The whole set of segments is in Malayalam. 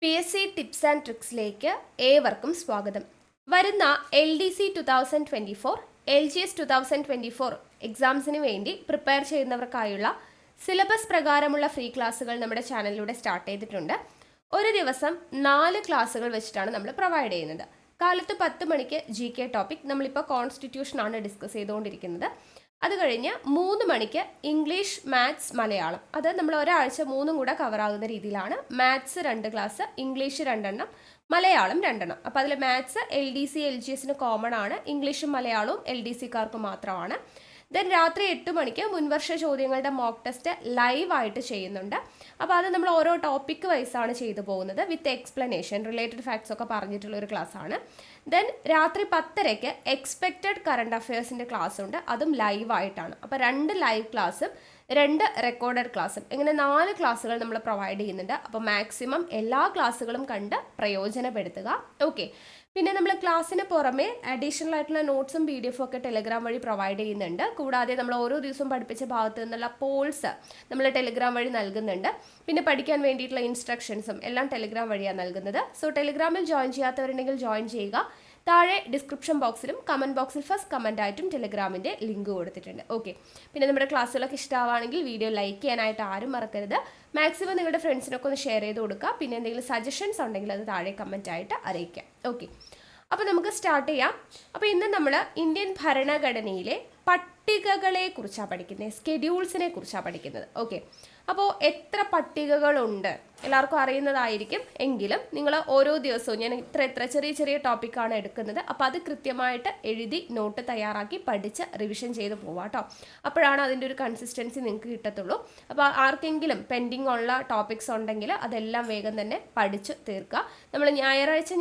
PSC ടിപ്സ് ആൻഡ് ട്രിക്സിലേക്ക് ഏവർക്കും സ്വാഗതം. വരുന്ന LDC 2024, LGS 2024 എക്സാംസിന് വേണ്ടി പ്രിപ്പയർ ചെയ്യുന്നവർക്കായുള്ള സിലബസ് പ്രകാരമുള്ള ഫ്രീ ക്ലാസ്സുകൾ നമ്മുടെ ചാനലിലൂടെ സ്റ്റാർട്ട് ചെയ്തിട്ടുണ്ട്. ഒരു ദിവസം 4 ക്ലാസ്സുകൾ വെച്ചിട്ടാണ് നമ്മൾ പ്രൊവൈഡ് ചെയ്യുന്നത്. കാലത്ത് 10 മണിക്ക് GK ടോപ്പിക്, നമ്മളിപ്പോൾ കോൺസ്റ്റിറ്റ്യൂഷൻ ആണ് ഡിസ്കസ് ചെയ്തുകൊണ്ടിരിക്കുന്നത്. അത് കഴിഞ്ഞ് 3 മണിക്ക് ഇംഗ്ലീഷ്, മാത്സ്, മലയാളം. അത് നമ്മൾ ഒരാഴ്ച 3 കൂടെ കവർ ആകുന്ന രീതിയിലാണ്. മാത്സ് 2 ക്ലാസ്, ഇംഗ്ലീഷ് 2 എണ്ണം, മലയാളം 2 എണ്ണം. അപ്പോൾ അതിൽ മാത്സ് LDC LGSന് കോമൺ ആണ്, ഇംഗ്ലീഷും മലയാളവും LDCക്കാർക്ക് മാത്രമാണ്. ദെൻ രാത്രി 8 മണിക്ക് മുൻവർഷ ചോദ്യങ്ങളുടെ മോക്ക് ടെസ്റ്റ് ലൈവായിട്ട് ചെയ്യുന്നുണ്ട്. അപ്പോൾ അത് നമ്മൾ ഓരോ ടോപ്പിക് വൈസാണ് ചെയ്തു പോകുന്നത്, വിത്ത് എക്സ്പ്ലനേഷൻ, റിലേറ്റഡ് ഫാക്ട്സ് ഒക്കെ പറഞ്ഞിട്ടുള്ള ഒരു ക്ലാസ് ആണ്. ദെൻ രാത്രി 10:30 എക്സ്പെക്റ്റഡ് കറണ്ട് അഫയേഴ്സിൻ്റെ ക്ലാസ് ഉണ്ട്, അതും ലൈവായിട്ടാണ്. അപ്പോൾ 2 ലൈവ് ക്ലാസ്സും 2 റെക്കോർഡഡ് ക്ലാസ്സും, ഇങ്ങനെ 4 ക്ലാസ്സുകൾ നമ്മൾ പ്രൊവൈഡ് ചെയ്യുന്നുണ്ട്. അപ്പോൾ മാക്സിമം എല്ലാ ക്ലാസ്സുകളും കണ്ട് പ്രയോജനപ്പെടുത്തുക. ഓക്കെ. പിന്നെ നമ്മൾ ക്ലാസ്സിന് പുറമെ അഡീഷണൽ ആയിട്ടുള്ള നോട്ട്സും PDF ഒക്കെ ടെലിഗ്രാം വഴി പ്രൊവൈഡ് ചെയ്യുന്നുണ്ട്. കൂടാതെ നമ്മൾ ഓരോ ദിവസവും പഠിപ്പിച്ച ഭാഗത്ത് നിന്നുള്ള പോൾസ് നമ്മൾ ടെലിഗ്രാം വഴി നൽകുന്നുണ്ട്. പിന്നെ പഠിക്കാൻ വേണ്ടിയിട്ടുള്ള ഇൻസ്ട്രക്ഷൻസും എല്ലാം ടെലിഗ്രാം വഴിയാണ് നൽകുന്നത്. സോ ടെലിഗ്രാമിൽ ജോയിൻ ചെയ്യാത്തവരുണ്ടെങ്കിൽ ജോയിൻ ചെയ്യുക. താഴെ ഡിസ്ക്രിപ്ഷൻ ബോക്സിലും കമൻറ്റ് ബോക്സിൽ ഫസ്റ്റ് കമൻ്റ് ആയിട്ടും ടെലിഗ്രാമിൻ്റെ ലിങ്ക് കൊടുത്തിട്ടുണ്ട്. ഓക്കെ. പിന്നെ നമ്മുടെ ക്ലാസ്സുകളൊക്കെ ഇഷ്ടമാണെങ്കിൽ വീഡിയോ ലൈക്ക് ചെയ്യാനായിട്ട് ആരും മറക്കരുത്. മാക്സിമം നിങ്ങളുടെ ഫ്രണ്ട്സിനൊക്കെ ഒന്ന് ഷെയർ ചെയ്ത് കൊടുക്കുക. പിന്നെ എന്തെങ്കിലും സജഷൻസ് ഉണ്ടെങ്കിൽ അത് താഴെ കമൻ്റ് ആയിട്ട് അറിയിക്കാം. ഓക്കെ. അപ്പോൾ നമുക്ക് സ്റ്റാർട്ട് ചെയ്യാം. അപ്പോൾ ഇന്ന് നമ്മൾ ഇന്ത്യൻ ഭരണഘടനയിലെ പട്ടികകളെ കുറിച്ചാണ് പഠിക്കുന്നത്, സ്കെഡ്യൂൾസിനെ കുറിച്ചാണ് പഠിക്കുന്നത്. ഓക്കെ. അപ്പോൾ എത്ര പട്ടികകളുണ്ട് എല്ലാവർക്കും അറിയുന്നതായിരിക്കും. എങ്കിലും നിങ്ങൾ ഓരോ ദിവസവും ഞാൻ ഇത്ര ചെറിയ ചെറിയ ടോപ്പിക്കാണ് എടുക്കുന്നത്. അപ്പോൾ അത് കൃത്യമായിട്ട് എഴുതി നോട്ട് തയ്യാറാക്കി പഠിച്ച് റിവിഷൻ ചെയ്ത് പോവാം കേട്ടോ. അപ്പോഴാണ് അതിൻ്റെ ഒരു കൺസിസ്റ്റൻസി നിങ്ങൾക്ക് കിട്ടത്തുള്ളൂ. അപ്പോൾ ആർക്കെങ്കിലും പെൻഡിങ് ഉള്ള ടോപ്പിക്സ് ഉണ്ടെങ്കിൽ അതെല്ലാം വേഗം തന്നെ പഠിച്ച് തീർക്കുക. നമ്മൾ ഞായറാഴ്ച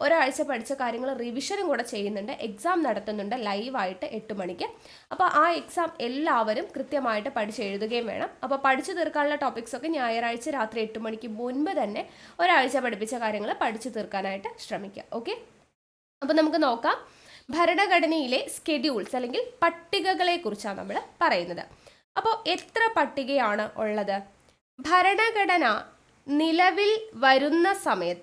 ഒരാഴ്ച പഠിച്ച കാര്യങ്ങൾ റിവിഷനും കൂടെ ചെയ്യുന്നുണ്ട്, എക്സാം നടത്തുന്നുണ്ട് ലൈവായിട്ട് 8 മണിക്ക്. അപ്പോൾ ആ എക്സാം എല്ലാവരും കൃത്യമായിട്ട് പഠിച്ച് എഴുതുകയും വേണം. അപ്പോൾ പഠിച്ചു തീർക്കാനുള്ള ടോപ്പിക്സൊക്കെ ഞായറാഴ്ച രാത്രി 8 മണിക്ക് മുൻപ് തന്നെ ഒരാഴ്ച പഠിപ്പിച്ച കാര്യങ്ങൾ പഠിച്ചു തീർക്കാനായിട്ട് ശ്രമിക്കുക. ഓക്കെ. അപ്പോൾ നമുക്ക് നോക്കാം. ഭരണഘടനയിലെ സ്കെഡ്യൂൾസ് അല്ലെങ്കിൽ പട്ടികകളെ കുറിച്ചാണ് നമ്മൾ പറയുന്നത്. അപ്പോൾ എത്ര പട്ടികയാണ് ഉള്ളത്? ഭരണഘടന നിലവിൽ വരുന്ന സമയത്ത്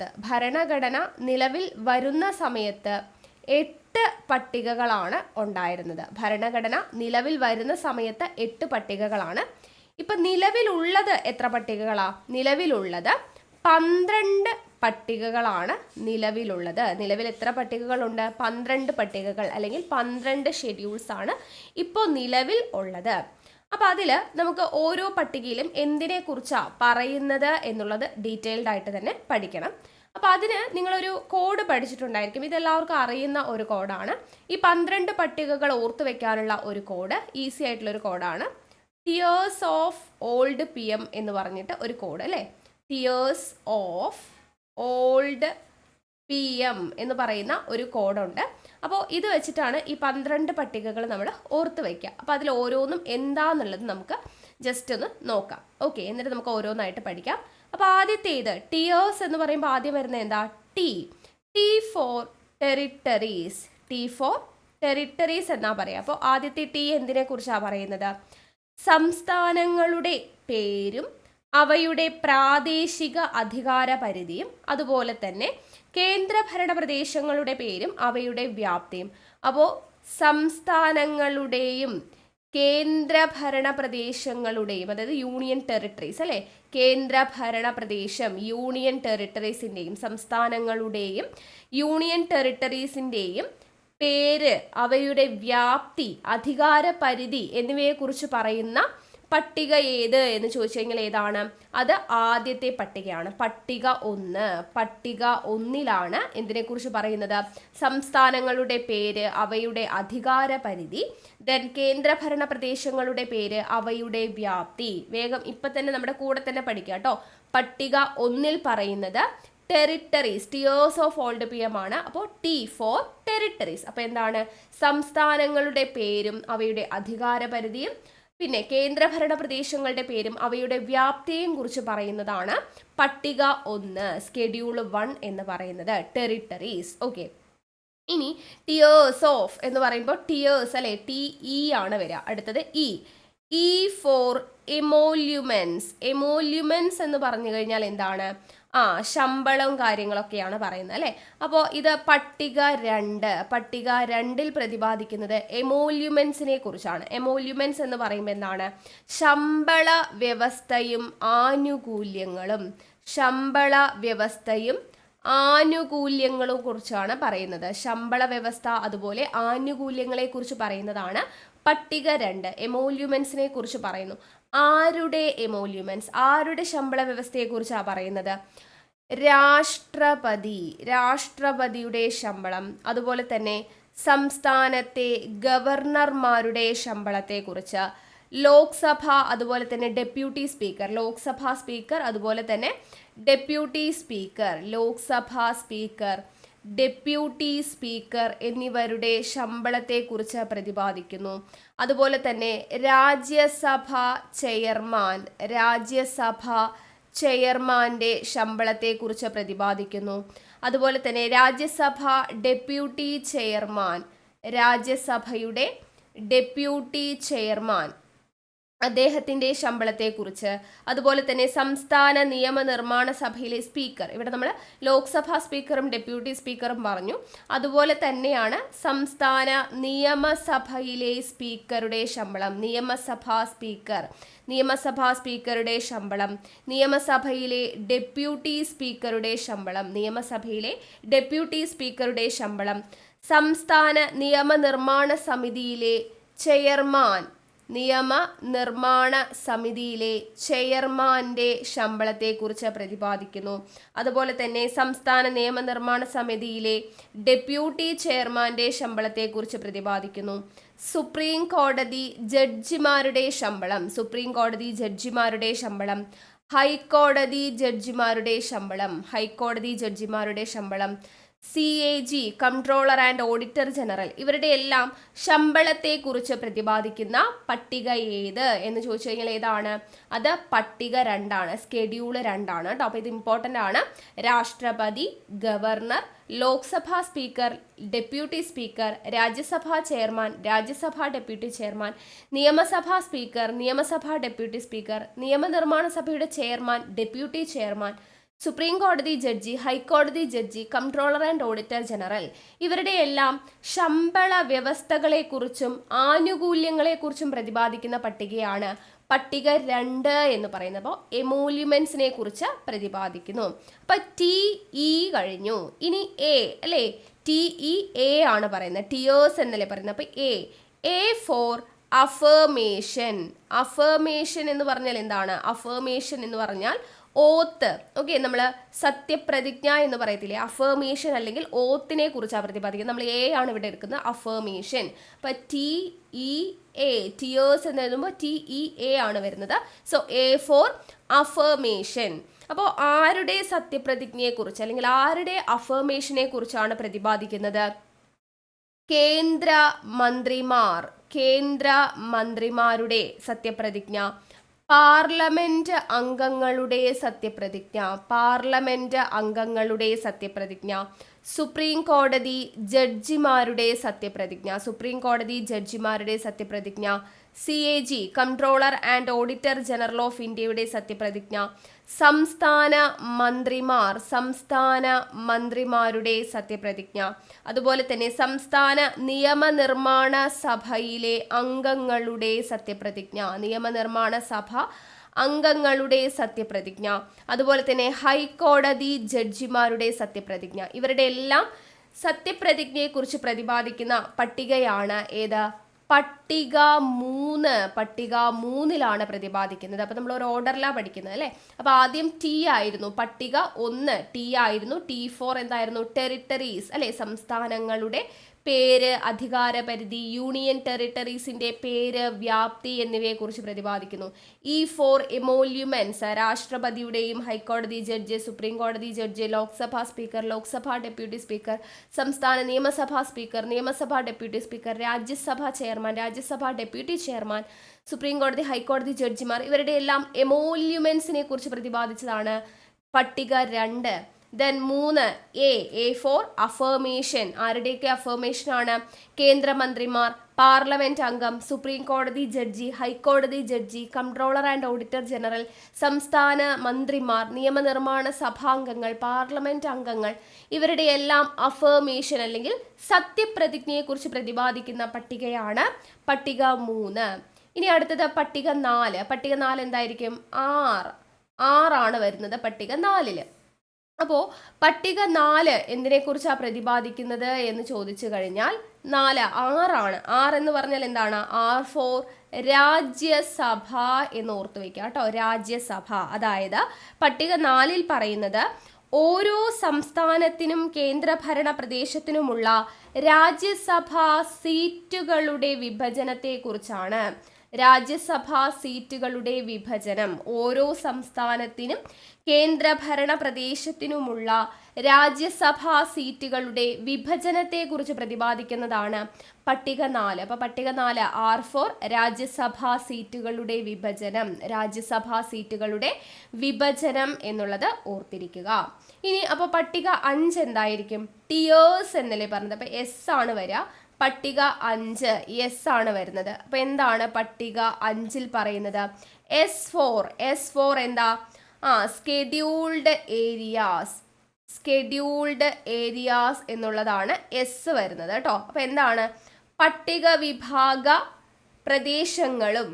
8 പട്ടികകളാണ് ഉണ്ടായിരുന്നത്. ഭരണഘടന നിലവിൽ വരുന്ന സമയത്ത് 8 പട്ടികകളാണ്. ഇപ്പം നിലവിലുള്ളത് എത്ര പട്ടികകളാ? നിലവിലുള്ളത് 12 പട്ടികകളാണ് നിലവിലുള്ളത്. നിലവിൽ എത്ര പട്ടികകളുണ്ട്? 12 പട്ടികകൾ അല്ലെങ്കിൽ 12 ഷെഡ്യൂൾസ് ആണ് ഇപ്പോൾ നിലവിൽ ഉള്ളത്. അപ്പോൾ അതിൽ നമുക്ക് ഓരോ പട്ടികയിലും എന്തിനെ കുറിച്ചാണ് പറയുന്നത് എന്നുള്ളത് ഡീറ്റെയിൽഡ് ആയിട്ട് തന്നെ പഠിക്കണം. അപ്പോൾ അതിന് നിങ്ങളൊരു കോഡ് പഠിച്ചിട്ടുണ്ടായിരിക്കും. ഇതെല്ലാവർക്കും അറിയുന്ന ഒരു കോഡാണ്. ഈ 12 പട്ടികകൾ ഓർത്ത് വെക്കാനുള്ള ഒരു കോഡ്, ഈസി ആയിട്ടുള്ളൊരു കോഡാണ്. തിയേഴ്സ് ഓഫ് ഓൾഡ് PM എന്ന് പറഞ്ഞിട്ട് ഒരു കോഡ് അല്ലേ. തിയേഴ്സ് ഓഫ് ഓൾഡ് PM എന്ന് പറയുന്ന ഒരു കോഡുണ്ട്. അപ്പോൾ ഇത് വെച്ചിട്ടാണ് ഈ 12 പട്ടികകൾ നമ്മൾ ഓർത്ത് വയ്ക്കുക. അപ്പോൾ അതിൽ ഓരോന്നും എന്താന്നുള്ളത് നമുക്ക് ജസ്റ്റ് ഒന്ന് നോക്കാം. ഓക്കെ. എന്നിട്ട് നമുക്ക് ഓരോന്നായിട്ട് പഠിക്കാം. അപ്പോൾ ആദ്യത്തേത് ടിയേഴ്സ് എന്ന് പറയുമ്പോൾ ആദ്യം വരുന്നത് എന്താ? T for territories. T for territories എന്നാ പറയുക. അപ്പോൾ ആദ്യത്തെ ടി എന്തിനെ കുറിച്ചാണ് പറയുന്നത്? സംസ്ഥാനങ്ങളുടെ പേരും അവയുടെ പ്രാദേശിക അധികാര പരിധിയും അതുപോലെ തന്നെ കേന്ദ്രഭരണ പ്രദേശങ്ങളുടെ പേരും അവയുടെ വ്യാപ്തിയും. അപ്പോൾ സംസ്ഥാനങ്ങളുടെയും കേന്ദ്രഭരണ പ്രദേശങ്ങളുടെയും, അതായത് യൂണിയൻ ടെറിട്ടറീസ് അല്ലേ, കേന്ദ്രഭരണ പ്രദേശം യൂണിയൻ ടെറിട്ടറീസിൻ്റെയും സംസ്ഥാനങ്ങളുടെയും യൂണിയൻ ടെറിട്ടറീസിൻ്റെയും പേര്, അവയുടെ വ്യാപ്തി, അധികാര പരിധി എന്നിവയെക്കുറിച്ച് പറയുന്ന പട്ടിക ഏത് എന്ന് ചോദിച്ചു കഴിഞ്ഞാൽ ഏതാണ്? അത് ആദ്യത്തെ പട്ടികയാണ്, പട്ടിക 1. പട്ടിക 1ലാണ് എന്തിനെക്കുറിച്ച് പറയുന്നത്? സംസ്ഥാനങ്ങളുടെ പേര്, അവയുടെ അധികാര പരിധി, ദെൻ കേന്ദ്രഭരണ പ്രദേശങ്ങളുടെ പേര്, അവയുടെ വ്യാപ്തി. വേഗം ഇപ്പം തന്നെ നമ്മുടെ കൂടെ തന്നെ പഠിക്കുക കേട്ടോ. പട്ടിക 1ൽ പറയുന്നത് territories, tears of old PM ആണ്. അപ്പോൾ T ഫോർ ടെറിട്ടറീസ്. അപ്പോൾ എന്താണ്? സംസ്ഥാനങ്ങളുടെ പേരും അവയുടെ അധികാര പരിധിയും പിന്നെ കേന്ദ്രഭരണ പ്രദേശങ്ങളുടെ പേരും അവയുടെ വ്യാപ്തിയെയും കുറിച്ച് പറയുന്നതാണ് പട്ടിക 1, സ്കെഡ്യൂൾ 1 എന്ന് പറയുന്നത്, ടെറിട്ടറീസ്. ഓക്കെ. ഇനി ടിയേഴ്സ് ഓഫ് എന്ന് പറയുമ്പോൾ ടിയേഴ്സ് അല്ലെ, TE ആണ് വരിക. അടുത്തത് ഇ ഫോർ എമോല്യുമെൻസ്. എമോല്യുമെൻസ് എന്ന് പറഞ്ഞു കഴിഞ്ഞാൽ എന്താണ്? ശമ്പളവും കാര്യങ്ങളൊക്കെയാണ് പറയുന്നത് അല്ലേ. അപ്പോൾ ഇത് പട്ടിക 2. പട്ടിക 2 പ്രതിപാദിക്കുന്നത് എമോല്യുമെൻസിനെ കുറിച്ചാണ്. എമോല്യുമെൻസ് എന്ന് പറയുമ്പോൾ എന്താണ്? ശമ്പള വ്യവസ്ഥയും ആനുകൂല്യങ്ങളും. ശമ്പള വ്യവസ്ഥയും ആനുകൂല്യങ്ങളും കുറിച്ചാണ് പറയുന്നത്. ശമ്പള വ്യവസ്ഥ അതുപോലെ ആനുകൂല്യങ്ങളെ കുറിച്ച് പറയുന്നതാണ് പട്ടിക 2. എമോല്യുമെൻസിനെ കുറിച്ച് പറയുന്നു. ആരുടെ എമോല്യുമെൻസ്? ആരുടെ ശമ്പള വ്യവസ്ഥയെ കുറിച്ചാണ് പറയുന്നത്? രാഷ്ട്രപതിയുടെ ശമ്പളം, അതുപോലെ തന്നെ സംസ്ഥാനത്തെ ഗവർണർമാരുടെ ശമ്പളത്തെ കുറിച്ച്, ലോക്സഭ അതുപോലെ തന്നെ ഡെപ്യൂട്ടി സ്പീക്കർ, ലോക്സഭാ സ്പീക്കർ അതുപോലെ തന്നെ deputy speaker, Lok Sabha speaker, deputy speaker എന്നിവരുടെ ശമ്പളത്തെക്കുറിച്ച് പ്രതിപാദിക്കുന്നു. അതുപോലെ തന്നെ രാജ്യസഭാ ചെയർമാൻ്റെ ശമ്പളത്തെക്കുറിച്ച് പ്രതിപാദിക്കുന്നു. അതുപോലെ തന്നെ രാജ്യസഭാ ഡെപ്യൂട്ടി ചെയർമാൻ, രാജ്യസഭയുടെ ഡെപ്യൂട്ടി ചെയർമാൻ അദ്ദേഹത്തിൻ്റെ ശമ്പളത്തെക്കുറിച്ച്, അതുപോലെ തന്നെ സംസ്ഥാന നിയമനിർമ്മാണ സഭയിലെ സ്പീക്കർ, ഇവിടെ നമ്മൾ ലോക്സഭാ സ്പീക്കറും ഡെപ്യൂട്ടി സ്പീക്കറും പറഞ്ഞു. അതുപോലെ തന്നെയാണ് സംസ്ഥാന നിയമസഭയിലെ സ്പീക്കറുടെ ശമ്പളം, നിയമസഭാ സ്പീക്കറുടെ ശമ്പളം, നിയമസഭയിലെ ഡെപ്യൂട്ടി സ്പീക്കറുടെ ശമ്പളം, സംസ്ഥാന നിയമനിർമ്മാണ സമിതിയിലെ ചെയർമാൻ്റെ ശമ്പളത്തെക്കുറിച്ച് പ്രതിപാദിക്കുന്നു. അതുപോലെ തന്നെ സംസ്ഥാന നിയമനിർമ്മാണ സമിതിയിലെ ഡെപ്യൂട്ടി ചെയർമാൻ്റെ ശമ്പളത്തെക്കുറിച്ച് പ്രതിപാദിക്കുന്നു. സുപ്രീം കോടതി ജഡ്ജിമാരുടെ ശമ്പളം, ഹൈക്കോടതി ജഡ്ജിമാരുടെ ശമ്പളം, CAG controller and auditor general, ഇവരുടെ എല്ലാം ശമ്പളത്തെക്കുറിച്ച് പ്രതിപാദിക്കുന്ന പട്ടിക ഏത് എന്ന് ചോദിച്ചു കഴിഞ്ഞാൽ ഏതാണ്? അത് പട്ടിക 2 ആണ്, സ്കെഡ്യൂൾ 2 ആണ് കേട്ടോ. അപ്പോൾ ഇത് ഇമ്പോർട്ടൻ്റ് ആണ്. രാഷ്ട്രപതി, governor, Lok Sabha speaker, deputy speaker, Rajya Sabha chairman, Rajya Sabha deputy chairman, നിയമസഭാ സ്പീക്കർ, നിയമസഭാ ഡെപ്യൂട്ടി സ്പീക്കർ, നിയമനിർമ്മാണ സഭയുടെ ചെയർമാൻ, ഡെപ്യൂട്ടി ചെയർമാൻ, സുപ്രീം കോടതി ജഡ്ജി, ഹൈക്കോടതി judge, controller and auditor general, ഇവരുടെ എല്ലാം ശമ്പള വ്യവസ്ഥകളെക്കുറിച്ചും ആനുകൂല്യങ്ങളെക്കുറിച്ചും പ്രതിപാദിക്കുന്ന പട്ടികയാണ് പട്ടിക 2 എന്ന് പറയുന്നത്. അപ്പോൾ എമോല്യുമെൻസിനെ കുറിച്ച് പ്രതിപാദിക്കുന്നു. അപ്പോൾ TE കഴിഞ്ഞു. ഇനി A അല്ലേ? TE ആണ് പറയുന്നത്, ടിയേഴ്സ് എന്നല്ലേ പറയുന്നത്. അപ്പോൾ A ഫോർ അഫർമേഷൻ. അഫർമേഷൻ എന്ന് പറഞ്ഞാൽ എന്താണ്? അഫർമേഷൻ എന്ന് പറഞ്ഞാൽ ഓത്ത്. ഓക്കെ, നമ്മൾ സത്യപ്രതിജ്ഞ എന്ന് പറയത്തില്ലേ, അഫർമേഷൻ അല്ലെങ്കിൽ ഓത്തിനെ കുറിച്ചാണ് പ്രതിപാദിക്കുന്നത്. നമ്മൾ ആണ് ഇവിടെ എടുക്കുന്നത്, അഫർമേഷൻ. അപ്പം TEA, ടിയേഴ്സ് എന്ന് എഴുതുമ്പോൾ TEA ആണ് വരുന്നത്. So A four affirmation. അപ്പോൾ ആരുടെ സത്യപ്രതിജ്ഞയെക്കുറിച്ച് അല്ലെങ്കിൽ ആരുടെ അഫർമേഷനെ കുറിച്ചാണ് പ്രതിപാദിക്കുന്നത്? കേന്ദ്ര മന്ത്രിമാരുടെ സത്യപ്രതിജ്ഞ, പാർലമെന്റ് അംഗങ്ങളുടെ സത്യപ്രതിജ്ഞ, സുപ്രീം കോടതി ജഡ്ജിമാരുടെ സത്യപ്രതിജ്ഞ, CAG controller and auditor general of ഇന്ത്യയുടെ സത്യപ്രതിജ്ഞ, സംസ്ഥാന മന്ത്രിമാരുടെ സത്യപ്രതിജ്ഞ, അതുപോലെ തന്നെ സംസ്ഥാന നിയമനിർമ്മാണ സഭയിലെ അംഗങ്ങളുടെ സത്യപ്രതിജ്ഞ, സത്യപ്രതിജ്ഞ, അതുപോലെ തന്നെ ഹൈക്കോടതി ജഡ്ജിമാരുടെ സത്യപ്രതിജ്ഞ. ഇവരുടെ എല്ലാം സത്യപ്രതിജ്ഞയെക്കുറിച്ച് പ്രതിപാദിക്കുന്ന പട്ടികയാണ് ഏത്? പട്ടിക 3 പ്രതിപാദിക്കുന്നത്. അപ്പോൾ നമ്മൾ ഒരു ഓർഡറിലാണ് പഠിക്കുന്നത് അല്ലേ. അപ്പോൾ ആദ്യം T ആയിരുന്നു, പട്ടിക 1 T ആയിരുന്നു. T4 എന്തായിരുന്നു? ടെറിട്ടറീസ് അല്ലേ, സംസ്ഥാനങ്ങളുടെ പേര്, അധികാരപരിധി, യൂണിയൻ ടെറിട്ടറീസിന്റെ പേര്, വ്യാപ്തി എന്നിവയെക്കുറിച്ച് പ്രതിപാദിക്കുന്നു. E4 എമോല്യുമെന്റ്സ്, രാഷ്ട്രപതിയുടെയും ഹൈക്കോടതി ജഡ്ജ്, സുപ്രീം കോടതി judge, Lok Sabha speaker, Lok Sabha deputy speaker, സംസ്ഥാന നിയമസഭാ സ്പീക്കർ, നിയമസഭാ deputy speaker, Rajya Sabha chairman, Rajya Sabha deputy chairman, supreme കോടതി ഹൈക്കോടതി ജഡ്ജിമാർ, ഇവരുടെ എല്ലാം എമോല്യുമെന്റ്സിനെ കുറിച്ച് പ്രതിപാദിച്ചതാണ് പട്ടിക 2. Then 3 A four affirmation. ആരുടെയൊക്കെ അഫർമേഷൻ ആണ്? കേന്ദ്രമന്ത്രിമാർ, പാർലമെന്റ് അംഗം, സുപ്രീം കോടതി ജഡ്ജി, ഹൈക്കോടതി judge, comptroller and auditor general, സംസ്ഥാന മന്ത്രിമാർ, നിയമനിർമ്മാണ സഭാംഗങ്ങൾ, പാർലമെന്റ് അംഗങ്ങൾ ഇവരുടെ എല്ലാം അഫർമേഷൻ അല്ലെങ്കിൽ സത്യപ്രതിജ്ഞയെക്കുറിച്ച് പ്രതിപാദിക്കുന്ന പട്ടികയാണ് പട്ടിക 3. ഇനി അടുത്തത് പട്ടിക 4. പട്ടിക 4 എന്തായിരിക്കും? ആറാണ് വരുന്നത് പട്ടിക 4. അപ്പോൾ പട്ടിക 4 എന്തിനെക്കുറിച്ചാണ് പ്രതിപാദിക്കുന്നത് എന്ന് ചോദിച്ചു കഴിഞ്ഞാൽ 6 എന്ന് പറഞ്ഞാൽ എന്താണ്? R ഫോർ രാജ്യസഭ എന്ന് ഓർത്ത് വെക്കുക കേട്ടോ. രാജ്യസഭ. അതായത് പട്ടിക 4 പറയുന്നത് ഓരോ സംസ്ഥാനത്തിനും കേന്ദ്രഭരണ പ്രദേശത്തിനുമുള്ള രാജ്യസഭാ സീറ്റുകളുടെ വിഭജനത്തെക്കുറിച്ചാണ്. രാജ്യസഭാ സീറ്റുകളുടെ വിഭജനം, ഓരോ സംസ്ഥാനത്തിനും കേന്ദ്രഭരണ പ്രദേശത്തിനുമുള്ള രാജ്യസഭാ സീറ്റുകളുടെ വിഭജനത്തെക്കുറിച്ച് പ്രതിപാദിക്കുന്നതാണ് പട്ടിക 4. അപ്പോൾ പട്ടിക 4 R ഫോർ രാജ്യസഭാ സീറ്റുകളുടെ വിഭജനം. രാജ്യസഭാ സീറ്റുകളുടെ വിഭജനം എന്നുള്ളത് ഓർത്തിരിക്കുക. ഇനി അപ്പോൾ പട്ടിക 5 എന്തായിരിക്കും? ടിയേഴ്സ് എന്നല്ലേ പറഞ്ഞത്. അപ്പോൾ S ആണ് വരിക. പട്ടിക 5 എസ് ആണ് വരുന്നത്. അപ്പൊ എന്താണ് പട്ടിക 5 പറയുന്നത്? എസ് ഫോർ എന്താ? Scheduled areas. സ്കെഡ്യൂൾഡ് ഏരിയാസ് എന്നുള്ളതാണ് എസ് വരുന്നത് കേട്ടോ. അപ്പൊ എന്താണ്? പട്ടിക വിഭാഗ പ്രദേശങ്ങളും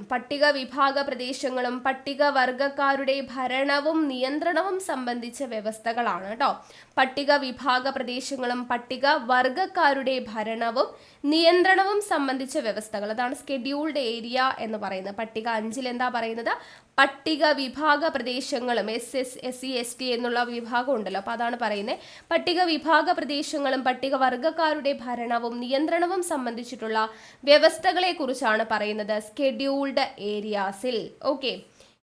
പട്ടികവർഗക്കാരുടെ ഭരണവും നിയന്ത്രണവും സംബന്ധിച്ച വ്യവസ്ഥകളാണ് കേട്ടോ. പട്ടിക വിഭാഗ പ്രദേശങ്ങളും പട്ടികവർഗക്കാരുടെ ഭരണവും നിയന്ത്രണവും സംബന്ധിച്ച വ്യവസ്ഥകൾ, അതാണ് സ്കെഡ്യൂൾഡ് ഏരിയ എന്ന് പറയുന്നത്. പട്ടിക 5 എന്താ പറയുന്നത്? പട്ടിക വിഭാഗ പ്രദേശങ്ങളും SC ST എന്നുള്ള വിഭാഗം ഉണ്ടല്ലോ, അപ്പോൾ അതാണ് പറയുന്നത്. പട്ടിക വിഭാഗ പ്രദേശങ്ങളും പട്ടികവർഗക്കാരുടെ ഭരണവും നിയന്ത്രണവും സംബന്ധിച്ചിട്ടുള്ള വ്യവസ്ഥകളെ കുറിച്ചാണ് പറയുന്നത് സ്കെഡ്യൂൾഡ് ഏരിയാസിൽ. ഓക്കെ.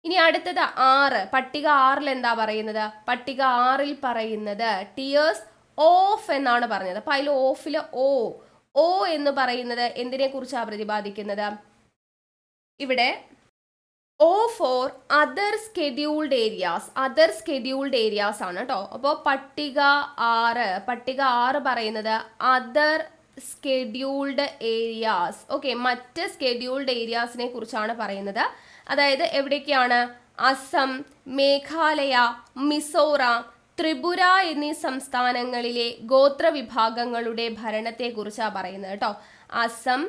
ഇനി അടുത്തത് 6. പട്ടിക 6 എന്താ പറയുന്നത്? പട്ടിക 6 പറയുന്നത് ടിയേഴ്സ് ഓഫ് എന്നാണ് പറഞ്ഞത്. അപ്പൊ അതിൽ ഓഫില് ഓ എന്ന് പറയുന്നത് എന്തിനെ കുറിച്ചാണ് പ്രതിപാദിക്കുന്നത്? ഇവിടെ O for other scheduled areas ആണ് കേട്ടോ. അപ്പോൾ പട്ടിക 6 പറയുന്നത് അതർ സ്കെഡ്യൂൾഡ് ഏരിയാസ്. ഓക്കെ, മറ്റ് സ്കെഡ്യൂൾഡ് ഏരിയാസിനെ കുറിച്ചാണ് പറയുന്നത്. അതായത് എവിടേക്കാണ്? അസം, മേഘാലയ, മിസോറാം, ത്രിപുര എന്നീ സംസ്ഥാനങ്ങളിലെ ഗോത്രവിഭാഗങ്ങളുടെ ഭരണത്തെക്കുറിച്ചാണ് പറയുന്നത് കേട്ടോ. അസം,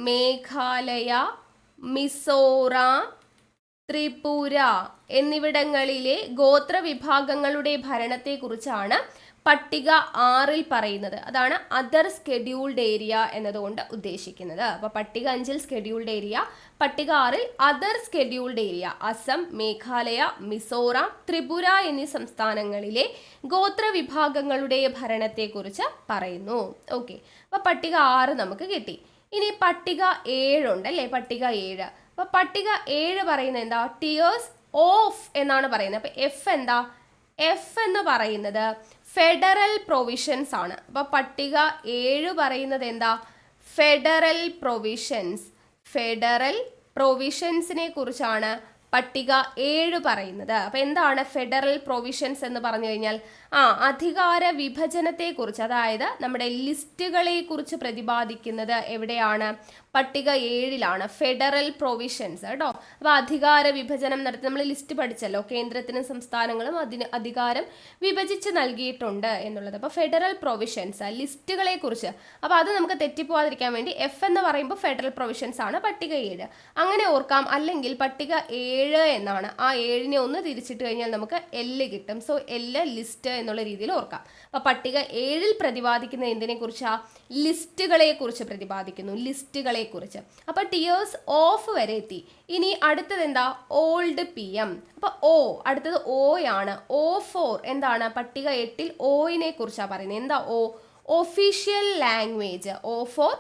മേഘാലയ, മിസോറാം, ത്രിപുര എന്നിവിടങ്ങളിലെ ഗോത്രവിഭാഗങ്ങളുടെ ഭരണത്തെക്കുറിച്ചാണ് പട്ടിക 6 പറയുന്നത്. അതാണ് അതർ സ്കെഡ്യൂൾഡ് ഏരിയ എന്നതുകൊണ്ട് ഉദ്ദേശിക്കുന്നത്. അപ്പോൾ പട്ടിക 5 സ്കെഡ്യൂൾഡ് ഏരിയ, പട്ടിക 6 other scheduled area. Assam, Meghalaya, Mizoram, Tripura എന്നീ സംസ്ഥാനങ്ങളിലെ ഗോത്രവിഭാഗങ്ങളുടെ ഭരണത്തെക്കുറിച്ച് പറയുന്നു. ഓക്കെ, അപ്പോൾ പട്ടിക 6 നമുക്ക് കിട്ടി. ഇനി പട്ടിക 7 ഉണ്ട് അല്ലേ? പട്ടിക 7. അപ്പോൾ പട്ടിക 7 പറയുന്നത് എന്താ? ടിയേഴ്സ് ഓഫ് എന്നാണ് പറയുന്നത്. അപ്പോൾ എഫ് എന്താ? എഫ് എന്ന് പറയുന്നത് ഫെഡറൽ പ്രൊവിഷൻസ് ആണ്. അപ്പോൾ പട്ടിക 7 പറയുന്നത് എന്താ? ഫെഡറൽ പ്രൊവിഷൻസിനെ കുറിച്ചാണ് പട്ടിക 7 പറയുന്നത്. അപ്പൊ എന്താണ് ഫെഡറൽ പ്രൊവിഷൻസ് എന്ന് പറഞ്ഞു കഴിഞ്ഞാൽ അധികാര വിഭജനത്തെക്കുറിച്ച്, അതായത് നമ്മുടെ ലിസ്റ്റുകളെ കുറിച്ച് പ്രതിപാദിക്കുന്നത് എവിടെയാണ്? പട്ടിക 7 ഫെഡറൽ പ്രൊവിഷൻസ് കേട്ടോ. അപ്പൊ അധികാര വിഭജനം നടത്തി നമ്മൾ ലിസ്റ്റ് പഠിച്ചല്ലോ, കേന്ദ്രത്തിനും സംസ്ഥാനങ്ങളും അതിന് അധികാരം വിഭജിച്ച് നൽകിയിട്ടുണ്ട് എന്നുള്ളത്. അപ്പൊ ഫെഡറൽ പ്രൊവിഷൻസ് ലിസ്റ്റുകളെ കുറിച്ച്, അപ്പൊ അത് നമുക്ക് തെറ്റിപ്പോവാതിരിക്കാൻ വേണ്ടി എഫ് എന്ന് പറയുമ്പോൾ ഫെഡറൽ പ്രൊവിഷൻസ് ആണ് പട്ടിക 7 അങ്ങനെ ഓർക്കാം. അല്ലെങ്കിൽ പട്ടിക 7 എന്നാണ്, ആ 7നെ ഒന്ന് തിരിച്ചിട്ട് കഴിഞ്ഞാൽ നമുക്ക് എല് കിട്ടും. സോ എല് ലിസ്റ്റ് എന്നുള്ള രീതിയിൽ ഓർക്കാം. അപ്പൊ പട്ടിക 7 പ്രതിപാദിക്കുന്ന എന്തിനെ കുറിച്ചാ? ലിസ്റ്റുകളെ കുറിച്ച് പ്രതിപാദിക്കുന്നു, ലിസ്റ്റുകളെ കുറിച്ച്. അപ്പൊ ടിയേഴ്സ് ഓഫ് വരെ എത്തി. ഇനി അടുത്തത് എന്താ? Old PM. അപ്പൊ അടുത്തത് O ആണ്. O ഫോർ എന്താണ്? പട്ടിക 8 ഓയിനെ കുറിച്ചാ പറയുന്നത്. എന്താ O? Official language. O for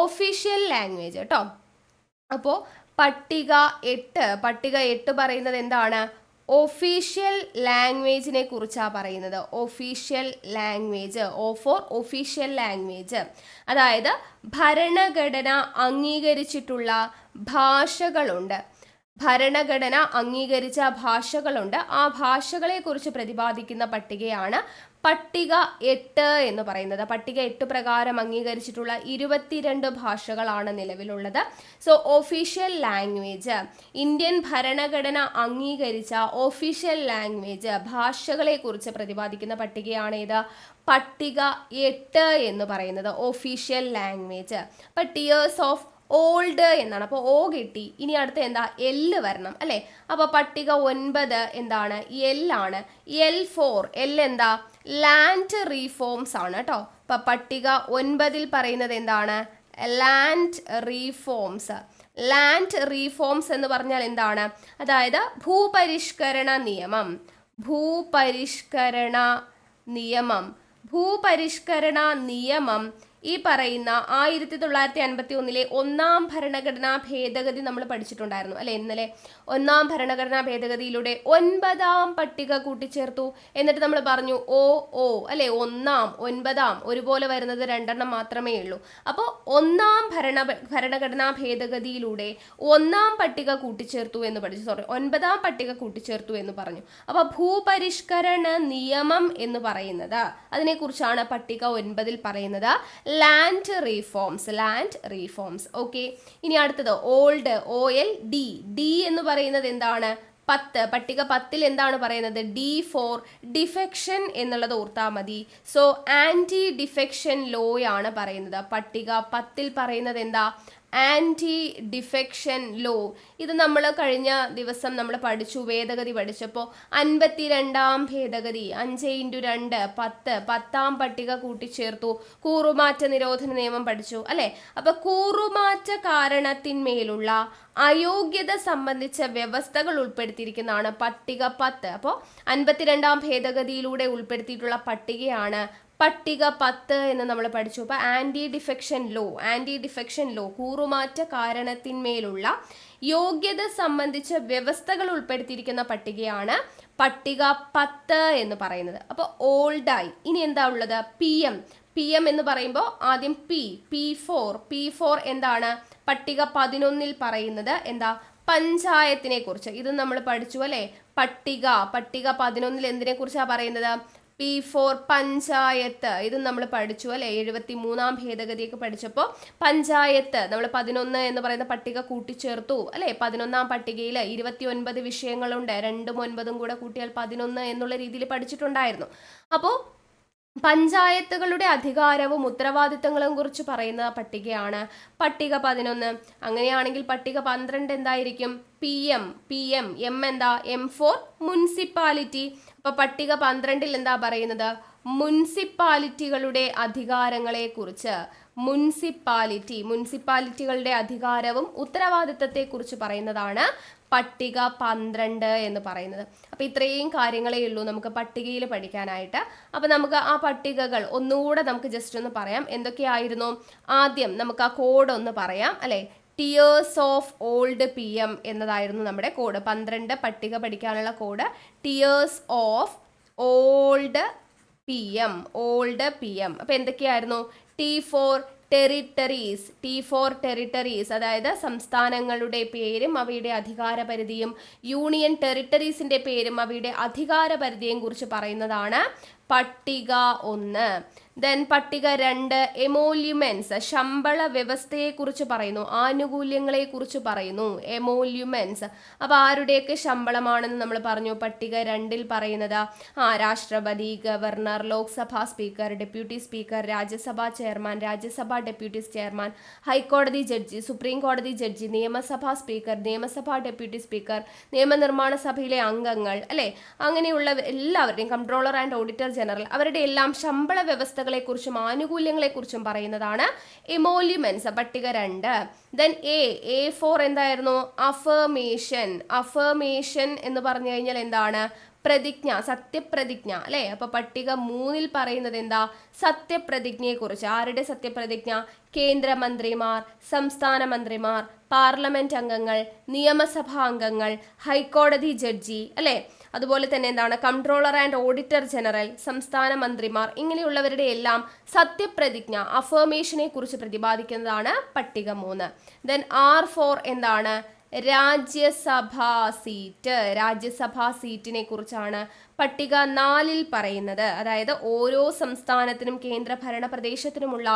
official language കേട്ടോ. അപ്പോ പട്ടിക 8 പറയുന്നത് എന്താണ്? ഒഫീഷ്യൽ ലാംഗ്വേജിനെ കുറിച്ചാണ് പറയുന്നത്. Official language. O for official language, അതായത് ഭരണഘടന അംഗീകരിച്ചിട്ടുള്ള ഭാഷകളുണ്ട്. ഭരണഘടന അംഗീകരിച്ച ഭാഷകളുണ്ട്. ആ ഭാഷകളെ കുറിച്ച് പ്രതിപാദിക്കുന്ന പട്ടികയാണ് പട്ടിക 8 എന്ന് പറയുന്നത്. പട്ടിക 8 പ്രകാരം അംഗീകരിച്ചിട്ടുള്ള 22 ഭാഷകളാണ് നിലവിലുള്ളത്. സോ ഒഫീഷ്യൽ ലാംഗ്വേജ്, ഇന്ത്യൻ ഭരണഘടന അംഗീകരിച്ച ഒഫീഷ്യൽ ലാംഗ്വേജ് ഭാഷകളെ കുറിച്ച് പ്രതിപാദിക്കുന്ന പട്ടികയാണ് ഇത് പട്ടിക 8 എന്ന് പറയുന്നത്, ഒഫീഷ്യൽ ലാംഗ്വേജ്. അപ്പൊ ടിയേഴ്സ് ഓഫ് ഓൾഡ് എന്നാണ്. അപ്പോൾ ഓ കിട്ടി. ഇനി അടുത്ത എന്താ? എല്ല് വരണം അല്ലേ? അപ്പോൾ പട്ടിക 9 എന്താണ്? ആണ്. L4 എന്താ? ലാൻഡ് റീഫോംസ് ആണ് കേട്ടോ. അപ്പൊ പട്ടിക 9 പറയുന്നത് എന്താണ്? Land reforms. ലാൻഡ് റീഫോംസ് എന്ന് പറഞ്ഞാൽ എന്താണ്? അതായത് ഭൂപരിഷ്കരണ നിയമം. ഭൂപരിഷ്കരണ നിയമം ഈ പറയുന്ന 1951 ഒന്നാം ഭരണഘടനാ ഭേദഗതി നമ്മൾ പഠിച്ചിട്ടുണ്ടായിരുന്നു അല്ലെ ഇന്നലെ. ഒന്നാം ഭരണഘടനാ ഭേദഗതിയിലൂടെ 9ാം പട്ടിക കൂട്ടിച്ചേർത്തു. എന്നിട്ട് നമ്മൾ പറഞ്ഞു ഓ അല്ലെ, 1ാം 9ാം ഒരുപോലെ വരുന്നത് 2 മാത്രമേ ഉള്ളൂ. അപ്പോൾ ഒന്നാം ഭരണഘടനാ ഭേദഗതിയിലൂടെ 1ാം പട്ടിക കൂട്ടിച്ചേർത്തു എന്ന് പഠിച്ചു. 9ാം പട്ടിക കൂട്ടിച്ചേർത്തു എന്ന് പറഞ്ഞു. അപ്പോൾ ഭൂപരിഷ്കരണ നിയമം എന്ന് പറയുന്നത്, അതിനെക്കുറിച്ചാണ് പട്ടിക 9 പറയുന്നത്. Land reforms. ഓക്കെ, ഇനി അടുത്തത് ഓൾഡ്. OLD. ഡി എന്ന് പറയുന്നത് എന്താണ്? 10. പട്ടിക 10 എന്താണ് പറയുന്നത്? D4 ഡിഫെക്ഷൻ എന്നുള്ളത് ഓർത്താൽ മതി. സോ ആന്റി ഡിഫെക്ഷൻ ലോ ആണ് പറയുന്നത്. പട്ടിക 10 പറയുന്നത് എന്താ? Anti defection law. ഇത് നമ്മൾ കഴിഞ്ഞ ദിവസം നമ്മൾ പഠിച്ചു, ഭേദഗതി പഠിച്ചപ്പോൾ 52ാം ഭേദഗതി 5x2 10, 10ാം പട്ടിക കൂട്ടിച്ചേർത്തു. കൂറുമാറ്റ നിരോധന നിയമം പഠിച്ചു അല്ലെ. അപ്പൊ കൂറുമാറ്റ കാരണത്തിന്മേലുള്ള അയോഗ്യത സംബന്ധിച്ച വ്യവസ്ഥകൾ ഉൾപ്പെടുത്തിയിരിക്കുന്നതാണ് പട്ടിക 10. അപ്പോൾ 52ാം ഭേദഗതിയിലൂടെ ഉൾപ്പെടുത്തിയിട്ടുള്ള പട്ടികയാണ് പട്ടിക 10 എന്ന് നമ്മൾ പഠിച്ചു. അപ്പോൾ ആന്റി ഡിഫെക്ഷൻ ലോ കൂറുമാറ്റ കാരണത്തിന്മേലുള്ള യോഗ്യത സംബന്ധിച്ച വ്യവസ്ഥകൾ ഉൾപ്പെടുത്തിയിരിക്കുന്ന പട്ടികയാണ് പട്ടിക 10 എന്ന് പറയുന്നത്. അപ്പോൾ ഓൾഡായി. ഇനി എന്താ ഉള്ളത്? പി എം എന്ന് പറയുമ്പോൾ ആദ്യം P4 എന്താണ്? പട്ടിക 11 പറയുന്നത് എന്താ? പഞ്ചായത്തിനെ കുറിച്ച്. ഇത് നമ്മൾ പഠിച്ചു അല്ലെ. പട്ടിക 11 എന്തിനെ കുറിച്ചാണ് പറയുന്നത്? P4 പഞ്ചായത്ത്. ഇത് നമ്മൾ പഠിച്ചു അല്ലെ. 73ാം ഭേദഗതിയൊക്കെ പഠിച്ചപ്പോൾ പഞ്ചായത്ത് നമ്മൾ 11 എന്ന് പറയുന്ന പട്ടിക കൂട്ടിച്ചേർത്തു അല്ലെ. 11ാം പട്ടികയിൽ 29 വിഷയങ്ങളുണ്ട്. 2ഉം 9ഉം കൂടെ കൂട്ടിയാൽ 11 എന്നുള്ള രീതിയിൽ പഠിച്ചിട്ടുണ്ടായിരുന്നു. അപ്പോൾ പഞ്ചായത്തുകളുടെ അധികാരവും ഉത്തരവാദിത്തങ്ങളും കുറിച്ച് പറയുന്ന പട്ടികയാണ് പട്ടിക 11. അങ്ങനെയാണെങ്കിൽ പട്ടിക 12 എന്തായിരിക്കും? എം എന്താ? M4 municipality. അപ്പൊ പട്ടിക 12 എന്താ പറയുന്നത്? മുനിസിപ്പാലിറ്റികളുടെ അധികാരങ്ങളെ കുറിച്ച്. മുനിസിപ്പാലിറ്റികളുടെ അധികാരവും ഉത്തരവാദിത്തത്തെ കുറിച്ച് പറയുന്നതാണ് പട്ടിക 12 എന്ന് പറയുന്നത്. അപ്പൊ ഇത്രയും കാര്യങ്ങളേ ഉള്ളൂ നമുക്ക് പട്ടികയിൽ പഠിക്കാനായിട്ട്. അപ്പൊ നമുക്ക് ആ പട്ടികകൾ ഒന്നുകൂടെ നമുക്ക് ജസ്റ്റ് ഒന്ന് പറയാം. എന്തൊക്കെയായിരുന്നു? ആദ്യം നമുക്ക് ആ കോഡ് ഒന്ന് പറയാം അല്ലെ. ടിയേഴ്സ് ഓഫ് ഓൾഡ് PM എന്നതായിരുന്നു നമ്മുടെ കോഡ്. 12 പട്ടിക പഠിക്കാനുള്ള code tears of old PM. അപ്പൊ എന്തൊക്കെയായിരുന്നു? T4 ടെറിട്ടറീസ്, അതായത് സംസ്ഥാനങ്ങളുടെ പേരും അവയുടെ അധികാരപരിധിയും യൂണിയൻ ടെറിട്ടറീസിന്റെ പേരും അവയുടെ അധികാരപരിധിയും കുറിച്ച് പറയുന്നതാണ് പട്ടിക 1. ദെൻ പട്ടിക 2 എമോല്യുമെന്റ്സ്, ശമ്പള വ്യവസ്ഥയെ കുറിച്ച് പറയുന്നു, ആനുകൂല്യങ്ങളെ കുറിച്ച് പറയുന്നു. എമോല്യുമെന്റ്സ് അപ്പൊ ആരുടെയൊക്കെ ശമ്പളമാണെന്ന് നമ്മൾ പറഞ്ഞു. പട്ടിക 2 പറയുന്നത് രാഷ്ട്രപതി, governor, Lok Sabha speaker, deputy speaker, Rajya Sabha chairman, Rajya Sabha deputy chairman, ഹൈക്കോടതി ജഡ്ജി, സുപ്രീം കോടതി ജഡ്ജി, നിയമസഭാ സ്പീക്കർ, നിയമസഭാ ഡെപ്യൂട്ടി സ്പീക്കർ, നിയമനിർമ്മാണ സഭയിലെ അംഗങ്ങൾ അല്ലെ, അങ്ങനെയുള്ള എല്ലാവരുടെയും കൺട്രോളർ ആൻഡ് ഓഡിറ്റർ ജനറൽ, അവരുടെ എല്ലാം ശമ്പള വ്യവസ്ഥകളെ കുറിച്ചും ആനുകൂല്യങ്ങളെ കുറിച്ചും പറയുന്നതാണ് എമോല്യുമെന്റ്സ് പട്ടിക 2. ദെൻ A4 എന്തായിരുന്നു? അഫർമേഷൻ എന്ന് പറഞ്ഞു കഴിഞ്ഞാൽ എന്താണ്? പ്രതിജ്ഞ, സത്യപ്രതിജ്ഞ അല്ലെ. അപ്പൊ പട്ടിക 3 പറയുന്നത് എന്താ? സത്യപ്രതിജ്ഞയെ കുറിച്ച്. ആരുടെ സത്യപ്രതിജ്ഞ? കേന്ദ്രമന്ത്രിമാർ, സംസ്ഥാന മന്ത്രിമാർ, പാർലമെന്റ് അംഗങ്ങൾ, നിയമസഭാ അംഗങ്ങൾ, ഹൈക്കോടതി ജഡ്ജി അല്ലെ. അതുപോലെ തന്നെ എന്താണ്? കൺട്രോളർ ആൻഡ് ഓഡിറ്റർ ജനറൽ, സംസ്ഥാന മന്ത്രിമാർ, ഇങ്ങനെയുള്ളവരുടെ എല്ലാം സത്യപ്രതിജ്ഞ, അഫർമേഷനെ കുറിച്ച് പ്രതിപാദിക്കുന്നതാണ് പട്ടിക 3. ദെൻ R4 എന്താണ്? രാജ്യസഭാ സീറ്റ്. രാജ്യസഭാ സീറ്റിനെ കുറിച്ചാണ് പട്ടിക 4 പറയുന്നത്. അതായത് ഓരോ സംസ്ഥാനത്തിനും കേന്ദ്രഭരണ പ്രദേശത്തിനുമുള്ള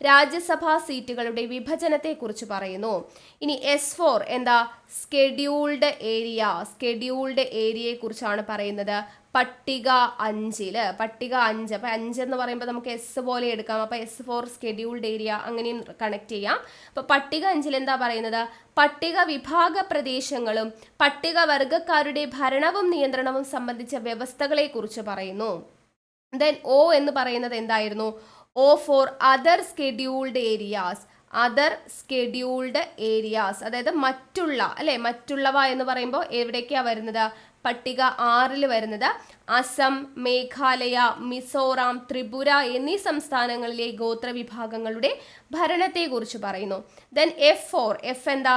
രാജ്യസഭാ സീറ്റുകളുടെ വിഭജനത്തെ കുറിച്ച് പറയുന്നു. ഇനി S4 എന്താ? Scheduled area. സ്കെഡ്യൂൾഡ് ഏരിയയെ കുറിച്ചാണ് പറയുന്നത് പട്ടിക 5. പട്ടിക 5. അപ്പൊ 5 എന്ന് പറയുമ്പോൾ നമുക്ക് എസ് പോലെ എടുക്കാം. അപ്പൊ S4 സ്കെഡ്യൂൾഡ് ഏരിയ അങ്ങനെയും കണക്ട് ചെയ്യാം. അപ്പൊ പട്ടിക 5 എന്താ പറയുന്നത്? പട്ടിക വിഭാഗ പ്രദേശങ്ങളും പട്ടികവർഗക്കാരുടെ ഭരണവും നിയന്ത്രണവും സംബന്ധിച്ച വ്യവസ്ഥകളെ കുറിച്ച് പറയുന്നു. ദെൻ O എന്ന് പറയുന്നത് എന്തായിരുന്നു? O for other scheduled areas. Other scheduled areas അതായത് മറ്റുള്ള, അല്ലെ, മറ്റുള്ളവ എന്ന് പറയുമ്പോൾ എവിടേക്കാ വരുന്നത്? പട്ടിക 6 വരുന്നത് അസം, മേഘാലയ, മിസോറാം, ത്രിപുര എന്നീ സംസ്ഥാനങ്ങളിലെ ഗോത്ര വിഭാഗങ്ങളുടെ ഭരണത്തെ കുറിച്ച് പറയുന്നു. Then F4. എഫ് എന്താ?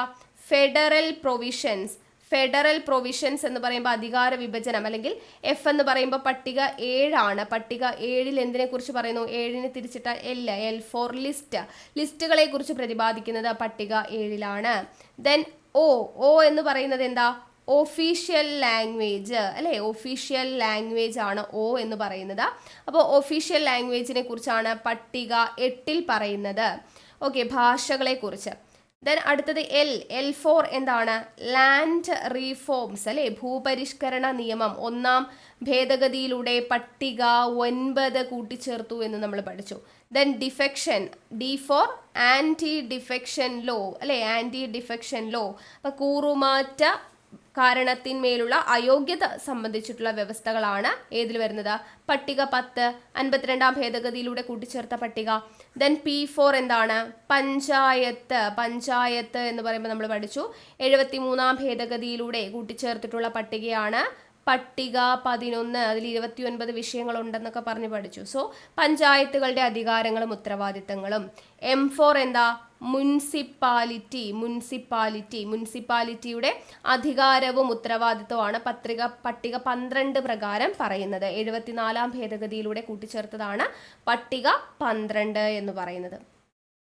Federal provisions. ഫെഡറൽ പ്രൊവിഷൻസ് എന്ന് പറയുമ്പോൾ അധികാര വിഭജനം, അല്ലെങ്കിൽ എഫ് എന്ന് പറയുമ്പോൾ പട്ടിക 7 ആണ്. പട്ടിക 7 എന്തിനെ കുറിച്ച് പറയുന്നു? 7 തിരിച്ചിട്ട എൽ ഫോർ ലിസ്റ്റ്. ലിസ്റ്റുകളെ കുറിച്ച് പ്രതിപാദിക്കുന്നത് പട്ടിക 7 ദെൻ O എന്ന് പറയുന്നത് എന്താ? ഒഫീഷ്യൽ ലാംഗ്വേജ്, അല്ലെ, ഒഫീഷ്യൽ ലാംഗ്വേജ് ആണ് O എന്ന് പറയുന്നത്. അപ്പോൾ ഒഫീഷ്യൽ ലാംഗ്വേജിനെ കുറിച്ചാണ് പട്ടിക 8 പറയുന്നത്. ഓക്കെ, ഭാഷകളെ കുറിച്ച്. ദെൻ അടുത്തത് L4 എന്താണ്? ലാൻഡ് റീഫോംസ്, അല്ലെ, ഭൂപരിഷ്കരണ നിയമം 1-ാം ഭേദഗതിയിലൂടെ പട്ടിക 9 കൂട്ടിച്ചേർത്തു എന്ന് നമ്മൾ പഠിച്ചു. Then defection, D for anti defection law, അല്ലെ, ആന്റി ഡിഫെക്ഷൻ ലോ. അപ്പൊ കൂറുമാറ്റ കാരണത്തിന്മേലുള്ള അയോഗ്യത സംബന്ധിച്ചിട്ടുള്ള വ്യവസ്ഥകളാണ് ഏതിൽ വരുന്നത്? പട്ടിക 10 52-ാം ഭേദഗതിയിലൂടെ കൂട്ടിച്ചേർത്ത പട്ടിക. ദെൻ P4 എന്താണ്? പഞ്ചായത്ത്. പഞ്ചായത്ത് എന്ന് പറയുമ്പോൾ നമ്മൾ പഠിച്ചു 73-ാം ഭേദഗതിയിലൂടെ കൂട്ടിച്ചേർത്തിട്ടുള്ള പട്ടികയാണ് പട്ടിക 11. അതിൽ 29 വിഷയങ്ങളുണ്ടെന്നൊക്കെ പറഞ്ഞ് പഠിച്ചു. സോ പഞ്ചായത്തുകളുടെ അധികാരങ്ങളും ഉത്തരവാദിത്തങ്ങളും. M4 എന്താ? മുനിസിപ്പാലിറ്റി. മുനിസിപ്പാലിറ്റി. മുനിസിപ്പാലിറ്റിയുടെ അധികാരവും ഉത്തരവാദിത്തവുമാണ് പട്ടിക 12 പ്രകാരം പറയുന്നത്. 74-ാം ഭേദഗതിയിലൂടെ കൂട്ടിച്ചേർത്തതാണ് പട്ടിക 12 എന്ന് പറയുന്നത്.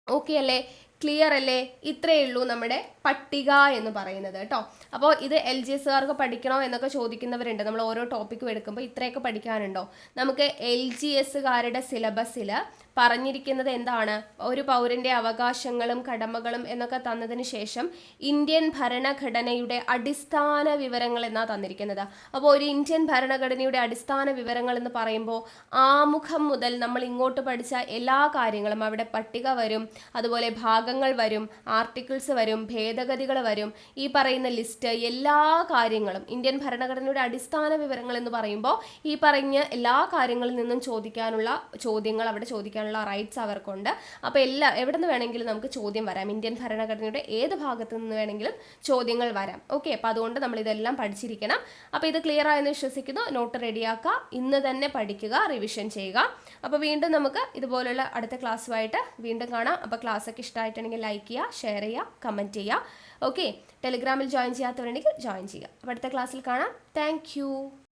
ഓക്കെ അല്ലേ? ക്ലിയർ അല്ലേ? ഇത്രയേ ഉള്ളൂ നമ്മുടെ പട്ടിക എന്ന് പറയുന്നത് കേട്ടോ. അപ്പോൾ ഇത് LGSകാർക്ക് പഠിക്കണോ എന്നൊക്കെ ചോദിക്കുന്നവരുണ്ട്. നമ്മൾ ഓരോ ടോപ്പിക്കും എടുക്കുമ്പോൾ ഇത്രയൊക്കെ പഠിക്കാനുണ്ടോ? നമുക്ക് LGSകാരുടെ സിലബസിൽ പറഞ്ഞിരിക്കുന്നത് എന്താണ്? ഒരു പൗരന്റെ അവകാശങ്ങളും കടമകളും എന്നൊക്കെ തന്നതിന് ശേഷം ഇന്ത്യൻ ഭരണഘടനയുടെ അടിസ്ഥാന വിവരങ്ങൾ എന്നാ തന്നിരിക്കുന്നത്. അപ്പോൾ ഒരു ഇന്ത്യൻ ഭരണഘടനയുടെ അടിസ്ഥാന വിവരങ്ങൾ എന്ന് പറയുമ്പോൾ ആമുഖം മുതൽ നമ്മൾ ഇങ്ങോട്ട് പഠിച്ച എല്ലാ കാര്യങ്ങളും അവിടെ പട്ടിക വരും, അതുപോലെ ഭാഗങ്ങൾ വരും, ആർട്ടിക്കിൾസ് വരും, ഭേദഗതികൾ വരും, ഈ പറയുന്ന ലിസ്റ്റ്, എല്ലാ കാര്യങ്ങളും ഇന്ത്യൻ ഭരണഘടനയുടെ അടിസ്ഥാന വിവരങ്ങൾ എന്ന് പറയുമ്പോൾ ഈ പറഞ്ഞ എല്ലാ കാര്യങ്ങളിൽ നിന്നും ചോദ്യങ്ങൾ അവിടെ ചോദിക്കാനുള്ള റൈറ്റ്സ് അവർക്കുണ്ട്. അപ്പോൾ എവിടെ നിന്ന് വേണമെങ്കിലും നമുക്ക് ചോദ്യം വരാം. ഇന്ത്യൻ ഭരണഘടനയുടെ ഏത് ഭാഗത്ത് നിന്ന് വേണമെങ്കിലും ചോദ്യങ്ങൾ വരാം. ഓക്കെ, അപ്പോൾ അതുകൊണ്ട് നമ്മൾ ഇതെല്ലാം പഠിച്ചിരിക്കണം. അപ്പോൾ ഇത് ക്ലിയർ ആയെന്ന് വിശ്വസിക്കുന്നു. നോട്ട് റെഡിയാക്കുക, ഇന്ന് തന്നെ പഠിക്കുക, റിവിഷൻ ചെയ്യുക. അപ്പോൾ വീണ്ടും നമുക്ക് ഇതുപോലുള്ള അടുത്ത ക്ലാസ്സുമായിട്ട് വീണ്ടും കാണാം. അപ്പോൾ ക്ലാസ്സൊക്കെ ഇഷ്ടമായിട്ടുണ്ടെങ്കിൽ ലൈക്ക് ചെയ്യുക, ഷെയർ ചെയ്യുക, കമൻറ്റ് ചെയ്യുക. ഓക്കെ, ടെലിഗ്രാമിൽ ജോയിൻ ചെയ്യാത്തവരുണ്ടെങ്കിൽ ജോയിൻ ചെയ്യുക. അപ്പോൾ അടുത്ത ക്ലാസ്സിൽ കാണാം. താങ്ക്